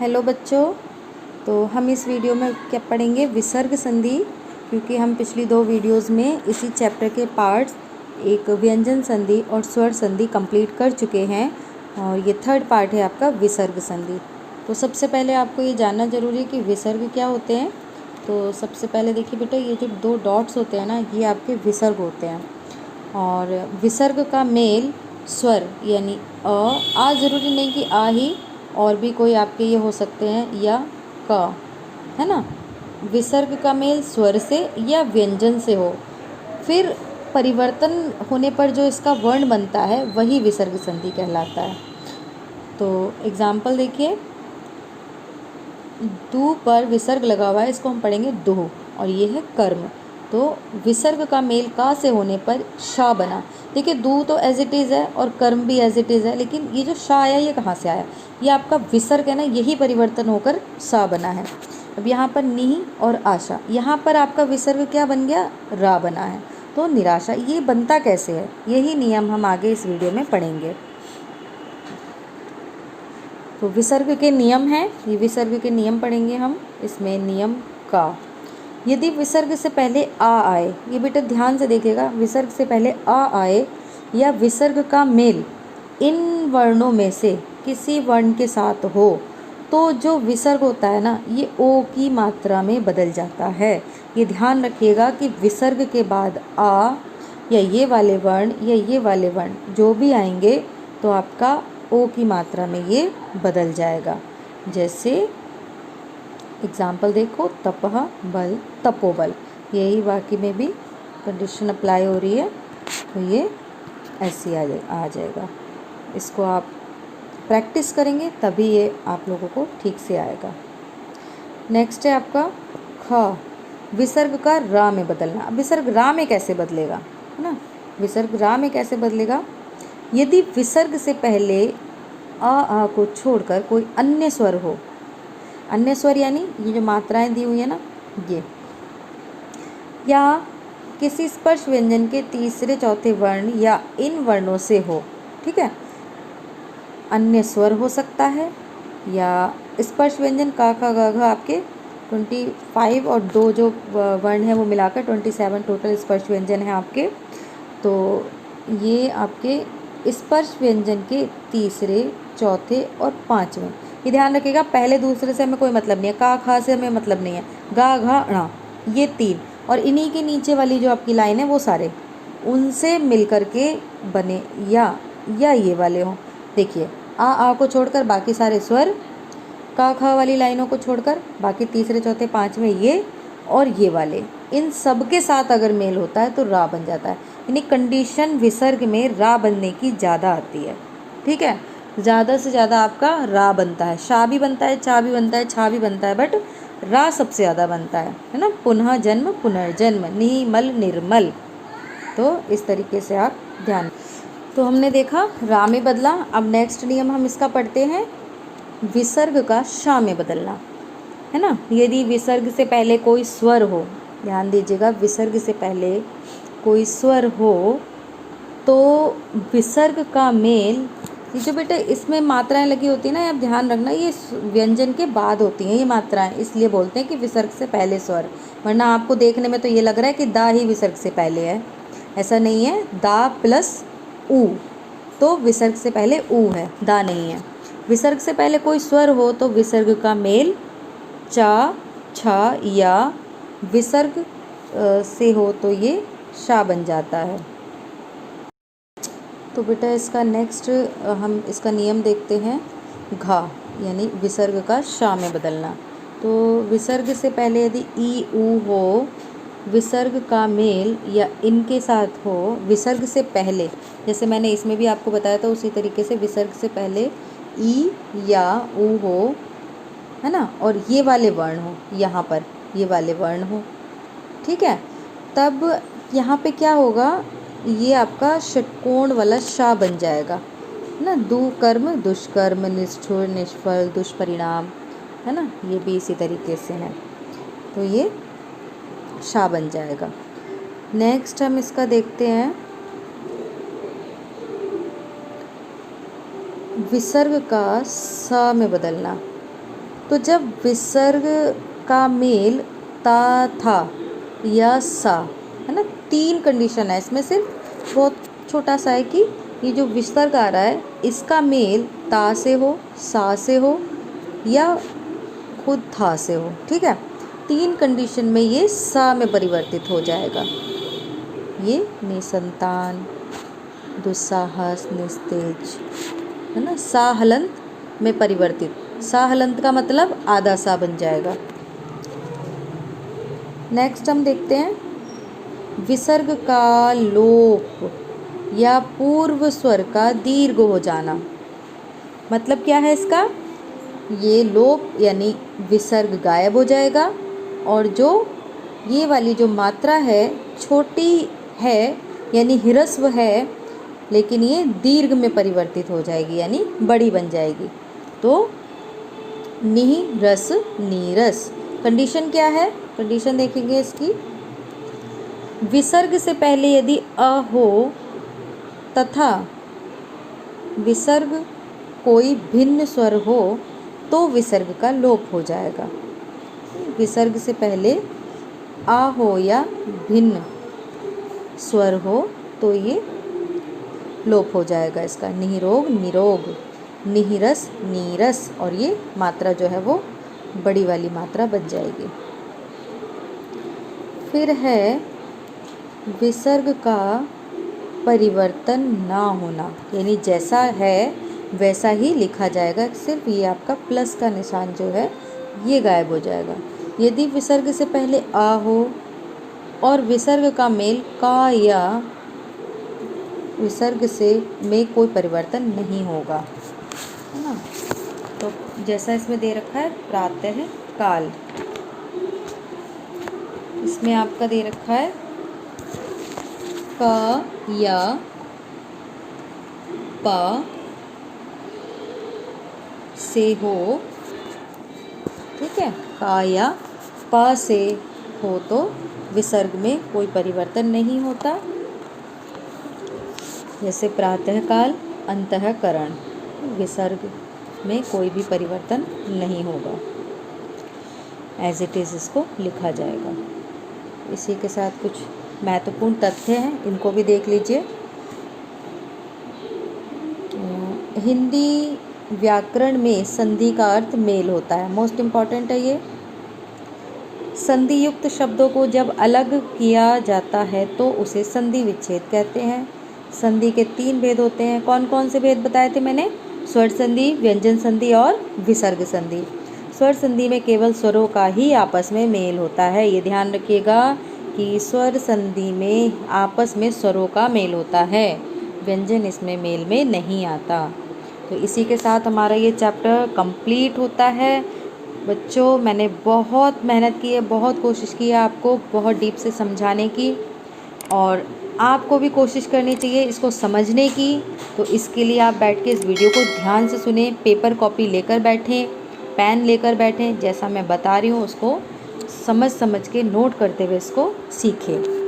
Hello बच्चों। तो हम इस वीडियो में क्या पढ़ेंगे, विसर्ग संधि। क्योंकि हम पिछली 2 वीडियोस में इसी चैप्टर के पार्ट्स एक व्यंजन संधि और स्वर संधि कंप्लीट कर चुके हैं और ये 3rd पार्ट है आपका विसर्ग संधि। तो सबसे पहले आपको ये जानना ज़रूरी है कि विसर्ग क्या होते हैं। तो सबसे पहले देखिए बेटा, ये जो 2 डॉट्स होते हैं ना, ये आपके विसर्ग होते हैं। और विसर्ग का मेल स्वर यानी आ ज़रूरी नहीं कि आ ही, और भी कोई आपके ये हो सकते हैं या क, है ना। विसर्ग का मेल स्वर से या व्यंजन से हो, फिर परिवर्तन होने पर जो इसका वर्ण बनता है वही विसर्ग संधि कहलाता है। तो एग्जाम्पल देखिए, दू पर विसर्ग लगा हुआ है, इसको हम पढ़ेंगे दुह, और ये है कर्म। तो विसर्ग का मेल का से होने पर शा बना। देखिए, दू तो एज इट इज़ है और कर्म भी एज इट इज़ है, लेकिन ये जो शा आया ये कहाँ से आया? ये आपका विसर्ग है ना, यही परिवर्तन होकर सा बना है। अब यहाँ पर नी और आशा, यहाँ पर आपका विसर्ग क्या बन गया? रा बना है। तो निराशा, ये बनता कैसे है, यही नियम हम आगे इस वीडियो में पढ़ेंगे। तो विसर्ग के नियम हैं, ये विसर्ग के नियम पढ़ेंगे हम। इसमें नियम का, यदि विसर्ग से पहले आ आए, ये बेटा ध्यान से देखिएगा, विसर्ग से पहले आ आए या विसर्ग का मेल इन वर्णों में से किसी वर्ण के साथ हो, तो जो विसर्ग होता है ना, ये ओ की मात्रा में बदल जाता है। ये ध्यान रखिएगा कि विसर्ग के बाद आ या ये वाले वर्ण या ये वाले वर्ण जो भी आएंगे तो आपका ओ की मात्रा में ये बदल जाएगा। जैसे एग्जाम्पल देखो, तपह बल तपोबल, यही वाक्य में भी कंडीशन अप्लाई हो रही है, तो ये ऐसे आ जाएगा। इसको आप प्रैक्टिस करेंगे तभी ये आप लोगों को ठीक से आएगा। नेक्स्ट है आपका ख, विसर्ग का रा में बदलना। अब विसर्ग रा में कैसे बदलेगा, है ना, विसर्ग रा में कैसे बदलेगा? यदि विसर्ग से पहले आ को छोड़कर कोई अन्य स्वर हो, अन्य स्वर यानी ये जो मात्राएं दी हुई है ना ये, या किसी स्पर्श व्यंजन के तीसरे चौथे वर्ण या इन वर्णों से हो, ठीक है। अन्य स्वर हो सकता है या स्पर्श व्यंजन का खा गा घा, आपके 25 और 2 जो वर्ण हैं वो मिलाकर 27 टोटल स्पर्श व्यंजन है आपके। तो ये आपके स्पर्श व्यंजन के तीसरे, चौथे और 5वें, ये ध्यान रखिएगा। पहले दूसरे से हमें कोई मतलब नहीं है, का खा से हमें मतलब नहीं है, गा घा णा, ये 3, और इन्हीं के नीचे वाली जो आपकी लाइन है वो सारे उनसे मिलकर के बने या ये वाले हों। देखिए, आ को छोड़कर बाकी सारे स्वर, का खा वाली लाइनों को छोड़कर बाकी तीसरे, चौथे, 5वें ये और ये वाले, इन सब के साथ अगर मेल होता है तो रा बन जाता है। यानी कंडीशन विसर्ग में रा बनने की ज़्यादा आती है, ठीक है। ज़्यादा से ज़्यादा आपका रा बनता है, शा भी बनता है, चा भी बनता है, छा भी बनता है, बट रा सबसे ज़्यादा बनता है ना। पुनः जन्म, पुनर्जन्म, निर्मल, निर्मल। तो इस तरीके से आप ध्यान। तो हमने देखा रा में बदला। अब नेक्स्ट नियम हम इसका पढ़ते हैं, विसर्ग का शा में बदलना, है ना। यदि विसर्ग से पहले कोई स्वर हो, ध्यान दीजिएगा, विसर्ग से पहले कोई स्वर हो तो विसर्ग का मेल, ये जो बेटा इसमें मात्राएं लगी होती है ना, आप ध्यान रखना, ये व्यंजन के बाद होती हैं ये मात्राएं, इसलिए बोलते हैं कि विसर्ग से पहले स्वर। वरना आपको देखने में तो ये लग रहा है कि दा ही विसर्ग से पहले है, ऐसा नहीं है। दा प्लस ऊ, तो विसर्ग से पहले ऊ है, दा नहीं है। विसर्ग से पहले कोई स्वर हो तो विसर्ग का मेल चा, छा, या विसर्ग से हो तो ये शा बन जाता है। तो बेटा इसका नेक्स्ट हम इसका नियम देखते हैं, घा यानी विसर्ग का शा में बदलना। तो विसर्ग से पहले यदि ई ऊ हो, विसर्ग का मेल या इनके साथ हो, विसर्ग से पहले, जैसे मैंने इसमें भी आपको बताया था उसी तरीके से, विसर्ग से पहले ई या ऊ हो, है ना, और ये वाले वर्ण हो, यहाँ पर ये वाले वर्ण हो, ठीक है। तब यहाँ पे क्या होगा, ये आपका षटकोण वाला शा बन जाएगा, है ना। दुकर्म, दुष्कर्म, निष्ठुर, निष्फल, दुष्परिणाम, है ना, ये भी इसी तरीके से है, तो ये शा बन जाएगा। नेक्स्ट हम इसका देखते हैं, विसर्ग का स में बदलना। तो जब विसर्ग का मेल ता, था या सा, है ना, 3 कंडीशन है इसमें, सिर्फ बहुत छोटा सा है कि ये जो विसर्ग आ रहा है इसका मेल ता से हो, सा से हो या खुद था से हो, ठीक है। 3 कंडीशन में ये सा में परिवर्तित हो जाएगा। ये निसंतान, दुस्साहस, निस्तेज, है ना, सा हलंत में परिवर्तित। सा हलंत का मतलब आधा सा बन जाएगा। नेक्स्ट हम देखते हैं विसर्ग का लोप या पूर्व स्वर का दीर्घ हो जाना। मतलब क्या है इसका? ये लोप यानी विसर्ग गायब हो जाएगा और जो ये वाली जो मात्रा है छोटी है यानी ह्रस्व है, लेकिन ये दीर्घ में परिवर्तित हो जाएगी यानी बड़ी बन जाएगी। तो निह रस नीरस। कंडीशन क्या है? कंडीशन देखेंगे इसकी। विसर्ग से पहले यदि अ हो तथा विसर्ग कोई भिन्न स्वर हो तो विसर्ग का लोप हो जाएगा। विसर्ग से पहले आ हो या भिन्न स्वर हो तो ये लोप हो जाएगा इसका। निरोग निरोग, निरस नीरस, और ये मात्रा जो है वो बड़ी वाली मात्रा बन जाएगी। फिर है विसर्ग का परिवर्तन ना होना, यानी जैसा है वैसा ही लिखा जाएगा, सिर्फ ये आपका प्लस का निशान जो है ये गायब हो जाएगा। यदि विसर्ग से पहले आ हो और विसर्ग का मेल का या विसर्ग से में कोई परिवर्तन नहीं होगा, है ना। तो जैसा इसमें दे रखा है प्रातः काल, इसमें आपका दे रखा है क या प से हो, ठीक है। का या प से हो तो विसर्ग में कोई परिवर्तन नहीं होता, जैसे प्रातःकाल, अंतःकरण, विसर्ग में कोई भी परिवर्तन नहीं होगा, एज इट इज़ इसको लिखा जाएगा। इसी के साथ कुछ महत्वपूर्ण तथ्य हैं, इनको भी देख लीजिए। हिंदी व्याकरण में संधि का अर्थ मेल होता है, मोस्ट इम्पॉर्टेंट है ये। संधि युक्त शब्दों को जब अलग किया जाता है तो उसे संधि विच्छेद कहते हैं। संधि के 3 भेद होते हैं। कौन कौन से भेद बताए थे मैंने? स्वर संधि, व्यंजन संधि और विसर्ग संधि। स्वर संधि में केवल स्वरों का ही आपस में मेल होता है। ये ध्यान रखिएगा कि स्वर संधि में आपस में स्वरों का मेल होता है, व्यंजन इसमें मेल में नहीं आता। तो इसी के साथ हमारा ये चैप्टर कंप्लीट होता है। बच्चों, मैंने बहुत मेहनत की है, बहुत कोशिश की है आपको बहुत डीप से समझाने की, और आपको भी कोशिश करनी चाहिए इसको समझने की। तो इसके लिए आप बैठ के इस वीडियो को ध्यान से सुने, पेपर कॉपी लेकर बैठें, पेन लेकर बैठें, जैसा मैं बता रही हूँ उसको समझ के नोट करते हुए इसको सीखें।